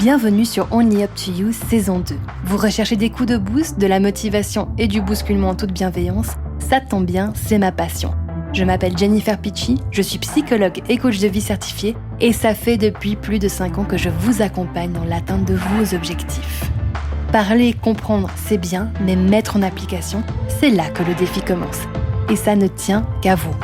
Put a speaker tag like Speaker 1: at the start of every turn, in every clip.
Speaker 1: Bienvenue sur Only Up to You saison 2. Vous recherchez des coups de boost, de la motivation et du bousculement en toute bienveillance? Ça tombe bien, c'est ma passion. Je m'appelle Jennifer Picci, je suis psychologue et coach de vie certifiée et ça fait depuis plus de 5 ans que je vous accompagne dans l'atteinte de vos objectifs. Parler et comprendre, c'est bien, mais mettre en application, c'est là que le défi commence. Et ça ne tient qu'à vous.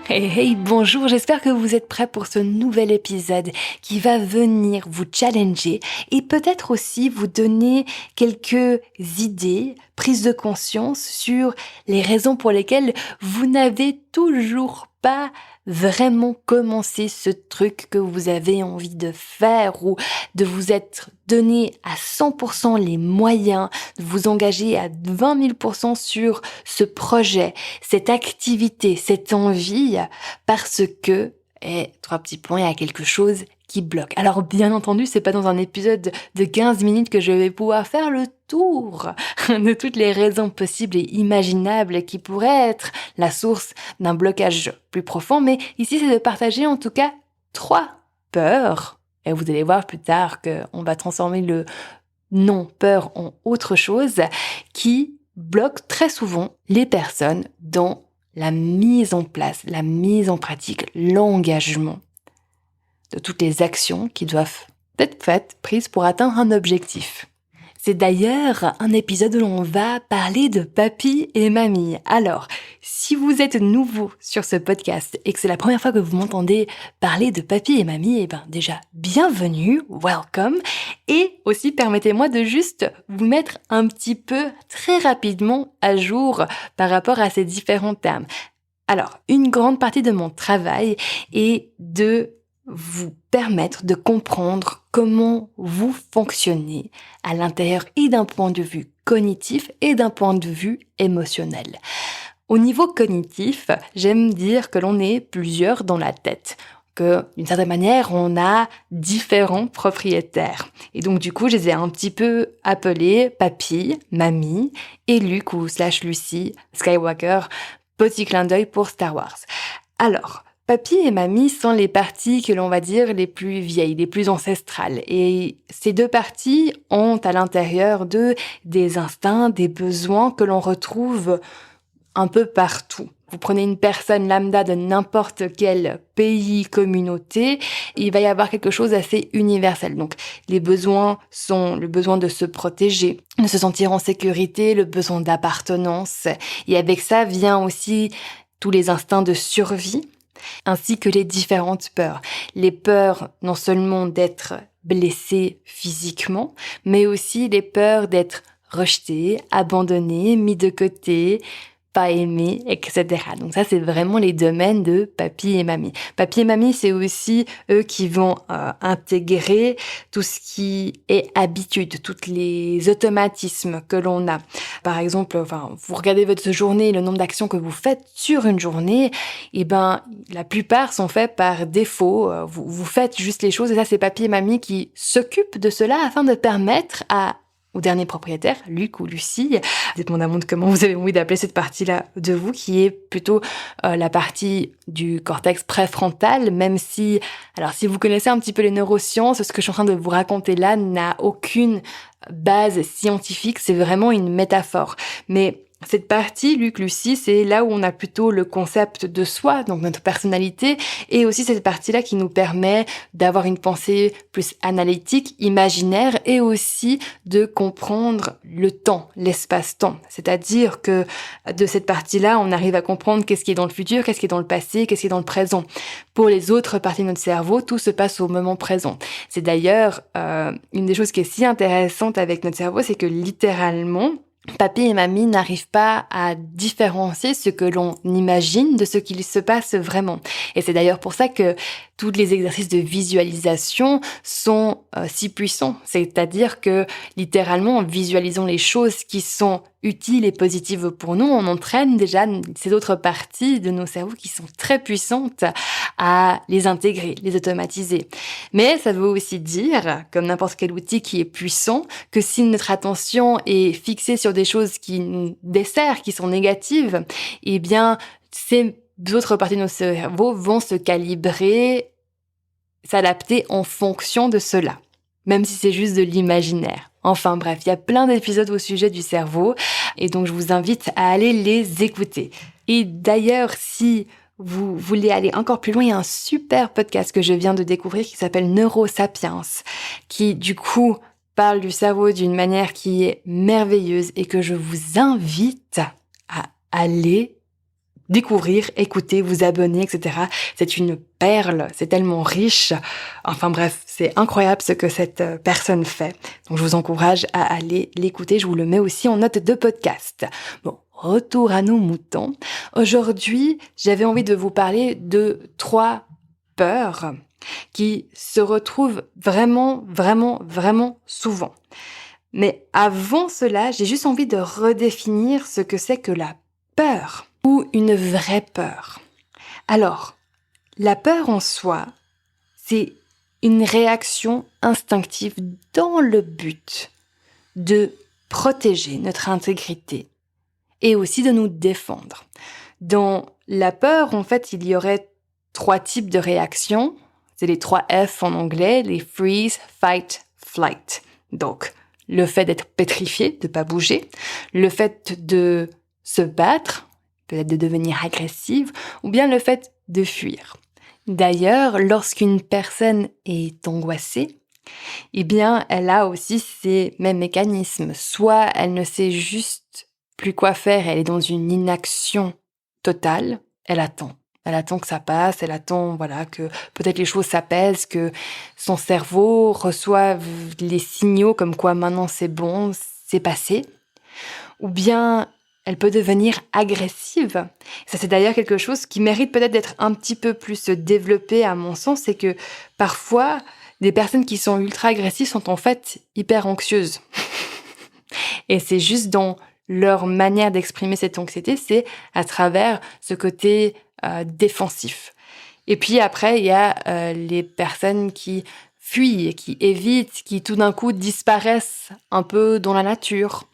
Speaker 1: Hey, bonjour, j'espère que vous êtes prêts pour ce nouvel épisode qui va venir vous challenger et peut-être aussi vous donner quelques idées, prises de conscience sur les raisons pour lesquelles vous n'avez toujours pas vraiment commencé ce truc que vous avez envie de faire ou de vous être donné à 100% les moyens, de vous engager à 20 000% sur ce projet, cette activité, cette envie, parce que, trois petits points, il y a quelque chose qui bloque. Alors bien entendu, c'est pas dans un épisode de 15 minutes que je vais pouvoir faire le tour de toutes les raisons possibles et imaginables qui pourraient être la source d'un blocage plus profond, mais ici c'est de partager en tout cas 3 peurs. Et vous allez voir plus tard qu'on va transformer le non-peur en autre chose qui bloque très souvent les personnes dans la mise en place, la mise en pratique, l'engagement de toutes les actions qui doivent être faites, prises pour atteindre un objectif. C'est d'ailleurs un épisode où l'on va parler de papy et mamie. Alors, si vous êtes nouveau sur ce podcast et que c'est la première fois que vous m'entendez parler de papy et mamie, déjà, bienvenue, welcome. Et aussi, permettez-moi de juste vous mettre un petit peu, très rapidement, à jour par rapport à ces différents termes. Alors, une grande partie de mon travail est de vous permettre de comprendre comment vous fonctionnez à l'intérieur et d'un point de vue cognitif et d'un point de vue émotionnel. Au niveau cognitif, j'aime dire que l'on est plusieurs dans la tête, que d'une certaine manière, on a différents propriétaires. Et donc du coup, je les ai un petit peu appelés papy, mamie et Luke ou Lucy Skywalker, petit clin d'œil pour Star Wars. Alors, papy et mamie sont les parties que l'on va dire les plus vieilles, les plus ancestrales. Et ces 2 parties ont à l'intérieur d'eux des instincts, des besoins que l'on retrouve un peu partout. Vous prenez une personne lambda de n'importe quel pays, communauté, il va y avoir quelque chose d'assez universel. Donc, les besoins sont le besoin de se protéger, de se sentir en sécurité, le besoin d'appartenance. Et avec ça vient aussi tous les instincts de survie, ainsi que les différentes peurs. Les peurs non seulement d'être blessé physiquement, mais aussi les peurs d'être rejeté, abandonné, mis de côté, pas aimé, etc. Donc ça, c'est vraiment les domaines de papy et mamie. Papy et mamie, c'est aussi eux qui vont intégrer tout ce qui est habitude, tous les automatismes que l'on a. Par exemple, vous regardez votre journée, le nombre d'actions que vous faites sur une journée, la plupart sont faits par défaut. Vous faites juste les choses et ça, c'est papy et mamie qui s'occupent de cela afin de permettre au dernier propriétaire, Luc ou Lucie, dépendamment de comment vous avez envie d'appeler cette partie-là de vous, qui est plutôt la partie du cortex préfrontal, même si, alors si vous connaissez un petit peu les neurosciences, ce que je suis en train de vous raconter là n'a aucune base scientifique, c'est vraiment une métaphore. Mais cette partie, Luc, Lucie, c'est là où on a plutôt le concept de soi, donc notre personnalité, et aussi cette partie-là qui nous permet d'avoir une pensée plus analytique, imaginaire, et aussi de comprendre le temps, l'espace-temps. C'est-à-dire que de cette partie-là, on arrive à comprendre qu'est-ce qui est dans le futur, qu'est-ce qui est dans le passé, qu'est-ce qui est dans le présent. Pour les autres parties de notre cerveau, tout se passe au moment présent. C'est d'ailleurs une des choses qui est si intéressante avec notre cerveau, c'est que littéralement, papy et mamie n'arrivent pas à différencier ce que l'on imagine de ce qu'il se passe vraiment. Et c'est d'ailleurs pour ça que tous les exercices de visualisation sont si puissants. C'est-à-dire que, littéralement, en visualisant les choses qui sont utiles et positives pour nous, on entraîne déjà ces autres parties de nos cerveaux qui sont très puissantes à les intégrer, les automatiser. Mais ça veut aussi dire, comme n'importe quel outil qui est puissant, que si notre attention est fixée sur des choses qui nous desserrent, qui sont négatives, eh bien, ces autres parties de nos cerveaux vont se calibrer s'adapter en fonction de cela, même si c'est juste de l'imaginaire. Enfin bref, il y a plein d'épisodes au sujet du cerveau et donc je vous invite à aller les écouter. Et d'ailleurs, si vous voulez aller encore plus loin, il y a un super podcast que je viens de découvrir qui s'appelle Neurosapiens, qui du coup parle du cerveau d'une manière qui est merveilleuse et que je vous invite à aller découvrir, écouter, vous abonner, etc. C'est une perle, c'est tellement riche. Enfin bref, c'est incroyable ce que cette personne fait. Donc je vous encourage à aller l'écouter, je vous le mets aussi en note de podcast. Bon, retour à nos moutons. Aujourd'hui, j'avais envie de vous parler de 3 peurs qui se retrouvent vraiment souvent. Mais avant cela, j'ai juste envie de redéfinir ce que c'est que la peur ou une vraie peur. Alors, la peur en soi, c'est une réaction instinctive dans le but de protéger notre intégrité et aussi de nous défendre. Dans la peur, en fait, il y aurait 3 types de réactions. C'est les 3 F en anglais, les freeze, fight, flight. Donc, le fait d'être pétrifié, de pas bouger, le fait de se battre, peut-être de devenir agressive, ou bien le fait de fuir. D'ailleurs, lorsqu'une personne est angoissée, eh bien, elle a aussi ces mêmes mécanismes. Soit elle ne sait juste plus quoi faire, elle est dans une inaction totale, elle attend. Elle attend que ça passe, elle attend que peut-être les choses s'apaisent, que son cerveau reçoive les signaux comme quoi maintenant c'est bon, c'est passé. Ou bien elle peut devenir agressive. Ça, c'est d'ailleurs quelque chose qui mérite peut-être d'être un petit peu plus développé à mon sens, c'est que parfois, des personnes qui sont ultra agressives sont en fait hyper anxieuses. Et c'est juste dans leur manière d'exprimer cette anxiété, c'est à travers ce côté défensif. Et puis après, il y a les personnes qui fuient, qui évitent, qui tout d'un coup disparaissent un peu dans la nature.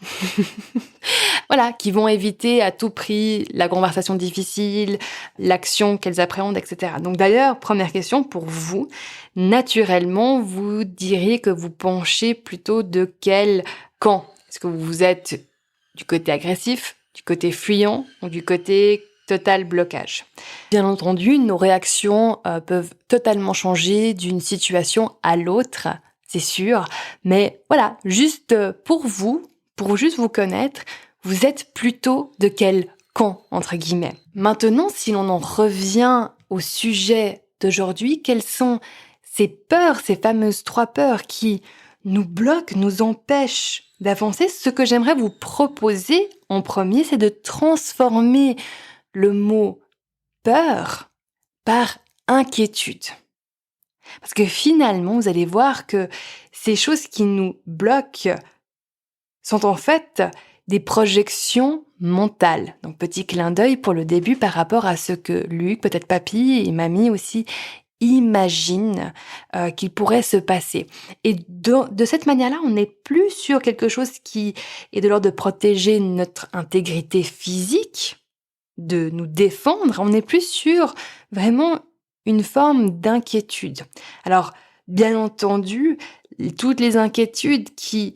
Speaker 1: Voilà, qui vont éviter à tout prix la conversation difficile, l'action qu'elles appréhendent, etc. Donc d'ailleurs, première question pour vous, naturellement, vous diriez que vous penchez plutôt de quel camp ? Est-ce que vous êtes du côté agressif, du côté fuyant ou du côté total blocage ? Bien entendu, nos réactions peuvent totalement changer d'une situation à l'autre, c'est sûr, mais voilà, juste pour vous, pour juste vous connaître, vous êtes plutôt de quel camp, entre guillemets. Maintenant, si l'on en revient au sujet d'aujourd'hui, quelles sont ces peurs, ces fameuses 3 peurs qui nous bloquent, nous empêchent d'avancer? Ce que j'aimerais vous proposer en premier, c'est de transformer le mot peur par inquiétude. Parce que finalement, vous allez voir que ces choses qui nous bloquent sont en fait des projections mentales. Donc petit clin d'œil pour le début par rapport à ce que Luc, peut-être papy et mamie aussi, imaginent qu'il pourrait se passer. Et de cette manière-là, on n'est plus sur quelque chose qui est de l'ordre de protéger notre intégrité physique, de nous défendre, on n'est plus sur vraiment une forme d'inquiétude. Alors, bien entendu, toutes les inquiétudes qui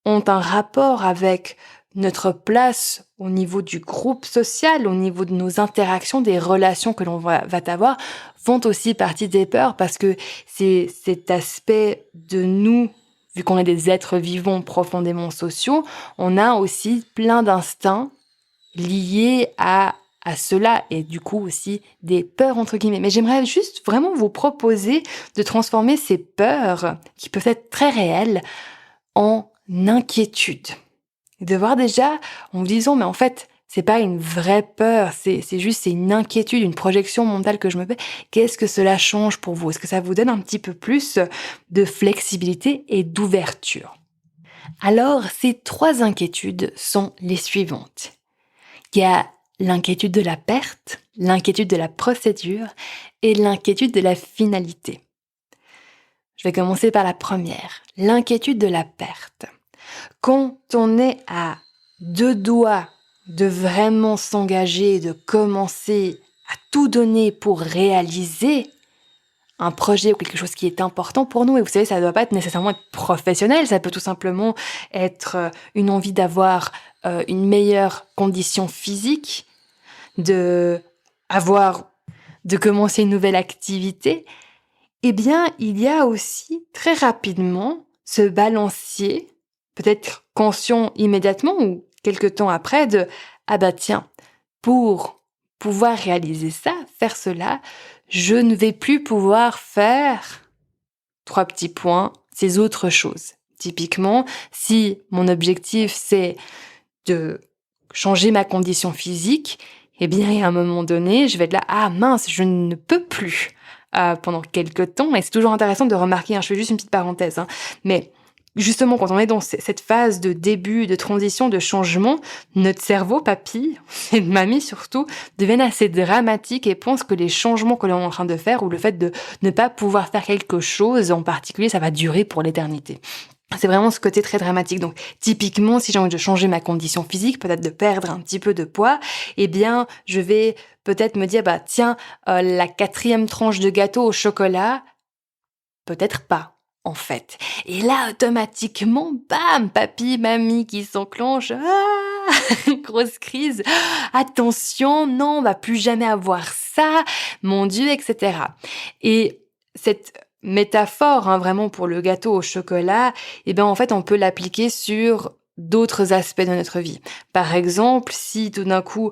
Speaker 1: ont un rapport avec notre place au niveau du groupe social, au niveau de nos interactions, des relations que l'on va avoir, font aussi partie des peurs parce que c'est cet aspect de nous, vu qu'on est des êtres vivants profondément sociaux, on a aussi plein d'instincts liés à cela et du coup aussi des peurs entre guillemets. Mais j'aimerais juste vraiment vous proposer de transformer ces peurs, qui peuvent être très réelles, en inquiétude. Et de voir déjà en vous disant, mais en fait, c'est pas une vraie peur, c'est une inquiétude, une projection mentale que je me fais. Qu'est-ce que cela change pour vous? Est-ce que ça vous donne un petit peu plus de flexibilité et d'ouverture? Alors, ces 3 inquiétudes sont les suivantes. Il y a l'inquiétude de la perte, l'inquiétude de la procédure et l'inquiétude de la finalité. Je vais commencer par la première, l'inquiétude de la perte. Quand on est à 2 doigts de vraiment s'engager, de commencer à tout donner pour réaliser un projet ou quelque chose qui est important pour nous. Et vous savez, ça ne doit pas être nécessairement être professionnel, ça peut tout simplement être une envie d'avoir une meilleure condition physique, de commencer une nouvelle activité. Eh bien, il y a aussi très rapidement ce balancier, peut-être conscient immédiatement ou quelque temps après, de « Ah bah tiens, pour pouvoir réaliser ça, faire cela, je ne vais plus pouvoir faire 3 petits points, ces autres choses. » Typiquement, si mon objectif c'est de changer ma condition physique, eh bien, à un moment donné, je vais être là « Ah mince, je ne peux plus !» pendant quelques temps. Et c'est toujours intéressant de remarquer, je fais juste une petite parenthèse, mais justement, quand on est dans cette phase de début, de transition, de changement, notre cerveau, papy, et mamie surtout, deviennent assez dramatiques et pensent que les changements que l'on est en train de faire ou le fait de ne pas pouvoir faire quelque chose en particulier, ça va durer pour l'éternité. C'est vraiment ce côté très dramatique. Donc, typiquement, si j'ai envie de changer ma condition physique, peut-être de perdre un petit peu de poids, eh bien, je vais peut-être me dire, tiens, la 4e tranche de gâteau au chocolat, peut-être pas, en fait. Et là, automatiquement, bam, papy, mamie qui s'enclenche, grosse crise, attention, non, on va plus jamais avoir ça, mon Dieu, etc. Et cette métaphore, vraiment pour le gâteau au chocolat, en fait, on peut l'appliquer sur d'autres aspects de notre vie. Par exemple, si tout d'un coup,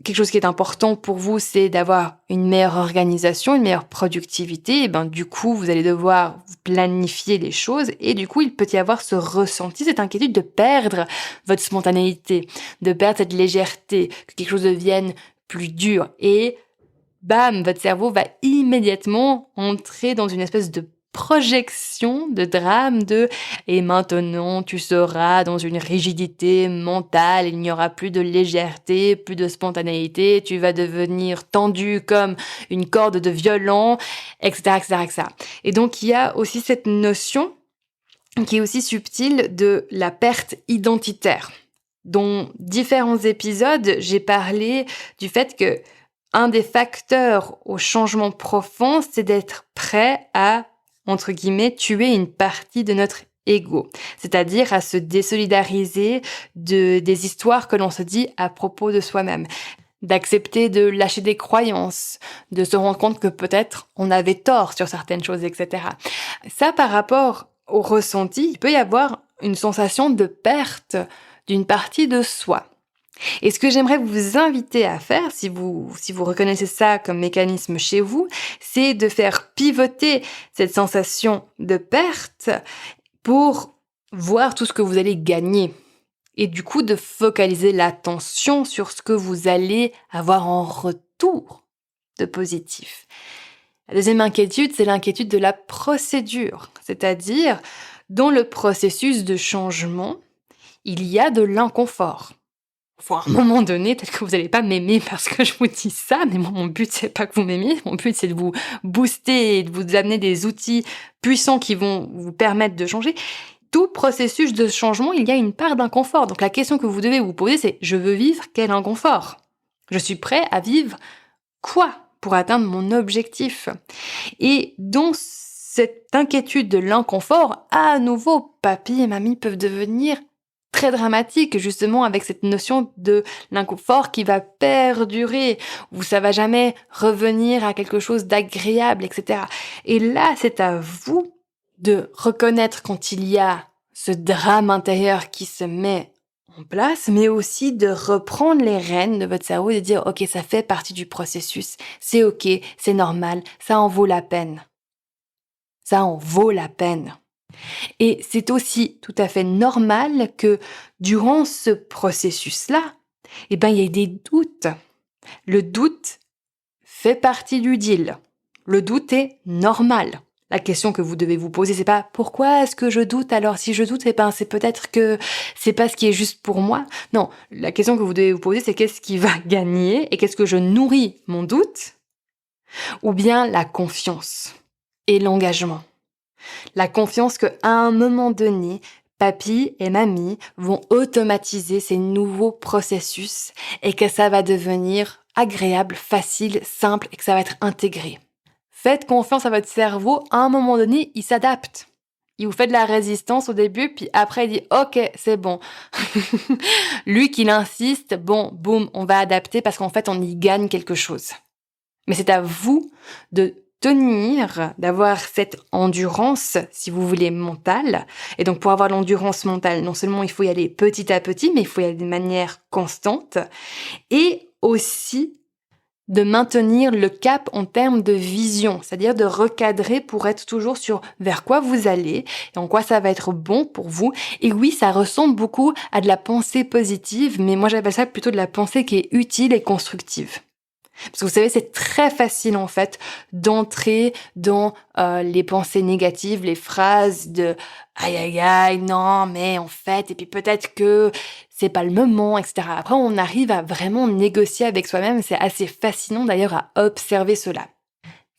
Speaker 1: quelque chose qui est important pour vous, c'est d'avoir une meilleure organisation, une meilleure productivité, du coup, vous allez devoir planifier les choses et du coup, il peut y avoir ce ressenti, cette inquiétude de perdre votre spontanéité, de perdre cette légèreté, que quelque chose devienne plus dur et bam, votre cerveau va immédiatement entrer dans une espèce de projection de drame et maintenant tu seras dans une rigidité mentale, il n'y aura plus de légèreté, plus de spontanéité, tu vas devenir tendu comme une corde de violon, etc., etc., etc. Et donc il y a aussi cette notion qui est aussi subtile de la perte identitaire. Dans différents épisodes, j'ai parlé du fait que un des facteurs au changement profond, c'est d'être prêt à, entre guillemets, tuer une partie de notre ego, c'est-à-dire à se désolidariser des histoires que l'on se dit à propos de soi-même, d'accepter de lâcher des croyances, de se rendre compte que peut-être on avait tort sur certaines choses, etc. Ça, par rapport au ressenti, il peut y avoir une sensation de perte d'une partie de soi. Et ce que j'aimerais vous inviter à faire, si vous reconnaissez ça comme mécanisme chez vous, c'est de faire pivoter cette sensation de perte pour voir tout ce que vous allez gagner. Et du coup, de focaliser l'attention sur ce que vous allez avoir en retour de positif. La deuxième inquiétude, c'est l'inquiétude de la procédure. C'est-à-dire, dans le processus de changement, il y a de l'inconfort. À un moment donné, peut-être que vous n'allez pas m'aimer parce que je vous dis ça, mais moi, mon but, c'est pas que vous m'aimiez. Mon but, c'est de vous booster et de vous amener des outils puissants qui vont vous permettre de changer. Tout processus de changement, il y a une part d'inconfort. Donc, la question que vous devez vous poser, c'est « Je veux vivre quel inconfort ? Je suis prêt à vivre quoi pour atteindre mon objectif ?» Et dans cette inquiétude de l'inconfort, à nouveau, papy et mamie peuvent devenir très dramatique, justement, avec cette notion de l'inconfort qui va perdurer, où ça va jamais revenir à quelque chose d'agréable, etc. Et là, c'est à vous de reconnaître quand il y a ce drame intérieur qui se met en place, mais aussi de reprendre les rênes de votre cerveau et de dire « Ok, ça fait partie du processus, c'est ok, c'est normal, ça en vaut la peine. Ça en vaut la peine. » Et c'est aussi tout à fait normal que durant ce processus-là, il y ait des doutes. Le doute fait partie du deal. Le doute est normal. La question que vous devez vous poser, c'est pas pourquoi est-ce que je doute alors si je doute, c'est peut-être que c'est pas ce qui est juste pour moi. Non, la question que vous devez vous poser, c'est qu'est-ce qui va gagner et qu'est-ce que je nourris mon doute ou bien la confiance et l'engagement. La confiance qu'à un moment donné, papy et mamie vont automatiser ces nouveaux processus et que ça va devenir agréable, facile, simple et que ça va être intégré. Faites confiance à votre cerveau, à un moment donné, il s'adapte. Il vous fait de la résistance au début, puis après il dit « Ok, c'est bon. » Lui qu'il insiste, bon, boum, on va adapter parce qu'en fait, on y gagne quelque chose. Mais c'est à vous de tenir, d'avoir cette endurance, si vous voulez, mentale. Et donc, pour avoir l'endurance mentale, non seulement il faut y aller petit à petit, mais il faut y aller de manière constante. Et aussi de maintenir le cap en termes de vision, c'est-à-dire de recadrer pour être toujours sur vers quoi vous allez et en quoi ça va être bon pour vous. Et oui, ça ressemble beaucoup à de la pensée positive, mais moi j'appelle ça plutôt de la pensée qui est utile et constructive. Parce que vous savez, c'est très facile en fait d'entrer dans les pensées négatives, les phrases de aïe aïe aïe, non mais en fait, et puis peut-être que c'est pas le moment, etc. Après, on arrive à vraiment négocier avec soi-même. C'est assez fascinant d'ailleurs à observer cela.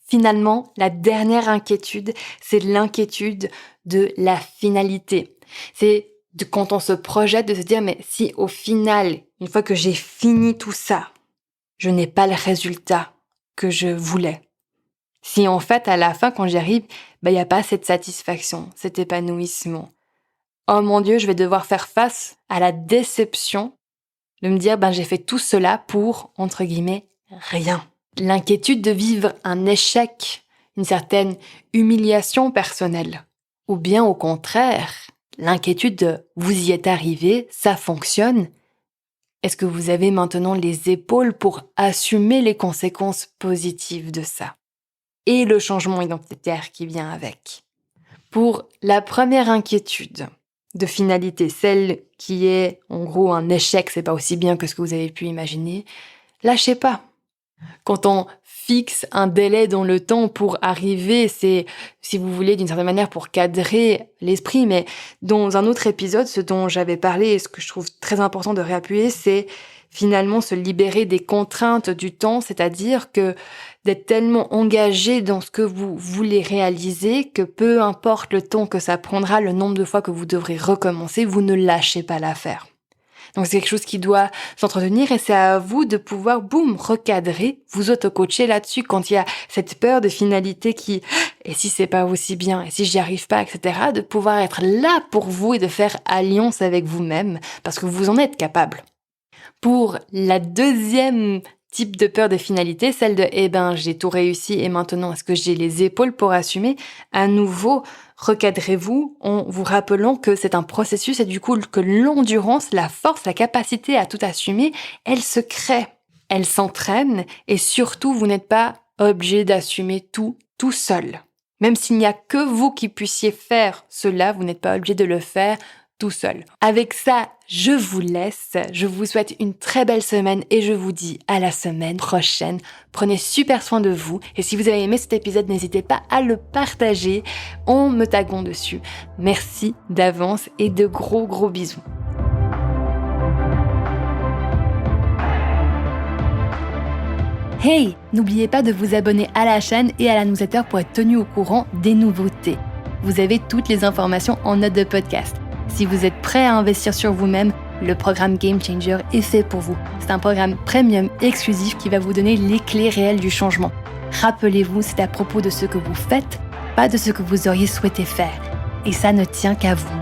Speaker 1: Finalement, la dernière inquiétude, c'est l'inquiétude de la finalité. C'est quand on se projette de se dire mais si au final, une fois que j'ai fini tout ça, je n'ai pas le résultat que je voulais. Si en fait, à la fin, quand j'y arrive, il n'y a pas cette satisfaction, cet épanouissement. Oh mon Dieu, je vais devoir faire face à la déception de me dire, j'ai fait tout cela pour, entre guillemets, rien. L'inquiétude de vivre un échec, une certaine humiliation personnelle. Ou bien au contraire, l'inquiétude de vous y êtes arrivé, ça fonctionne. Est-ce que vous avez maintenant les épaules pour assumer les conséquences positives de ça? Et le changement identitaire qui vient avec. Pour la première inquiétude de finalité, celle qui est en gros un échec, c'est pas aussi bien que ce que vous avez pu imaginer, lâchez pas. Quand on fixe un délai dans le temps pour arriver, c'est, si vous voulez, d'une certaine manière pour cadrer l'esprit, mais dans un autre épisode, ce dont j'avais parlé et ce que je trouve très important de réappuyer, c'est finalement se libérer des contraintes du temps, c'est-à-dire que d'être tellement engagé dans ce que vous voulez réaliser que peu importe le temps que ça prendra, le nombre de fois que vous devrez recommencer, vous ne lâchez pas l'affaire. Donc c'est quelque chose qui doit s'entretenir et c'est à vous de pouvoir, recadrer, vous auto-coacher là-dessus quand il y a cette peur de finalité qui, et si c'est pas aussi bien, et si j'y arrive pas, etc., de pouvoir être là pour vous et de faire alliance avec vous-même parce que vous en êtes capable. Pour la deuxième type de peur de finalité, celle de j'ai tout réussi et maintenant est-ce que j'ai les épaules pour assumer? À nouveau, recadrez-vous en vous rappelant que c'est un processus et du coup que l'endurance, la force, la capacité à tout assumer, elle se crée, elle s'entraîne et surtout vous n'êtes pas obligé d'assumer tout seul. Même s'il n'y a que vous qui puissiez faire cela, vous n'êtes pas obligé de le faire tout seul. Avec ça, je vous laisse. Je vous souhaite une très belle semaine et je vous dis à la semaine prochaine. Prenez super soin de vous et si vous avez aimé cet épisode, n'hésitez pas à le partager en me taguant dessus. Merci d'avance et de gros bisous. Hey, n'oubliez pas de vous abonner à la chaîne et à la newsletter pour être tenu au courant des nouveautés. Vous avez toutes les informations en note de podcast. Si vous êtes prêt à investir sur vous-même, le programme Game Changer est fait pour vous. C'est un programme premium exclusif qui va vous donner les clés réelles du changement. Rappelez-vous, c'est à propos de ce que vous faites, pas de ce que vous auriez souhaité faire. Et ça ne tient qu'à vous.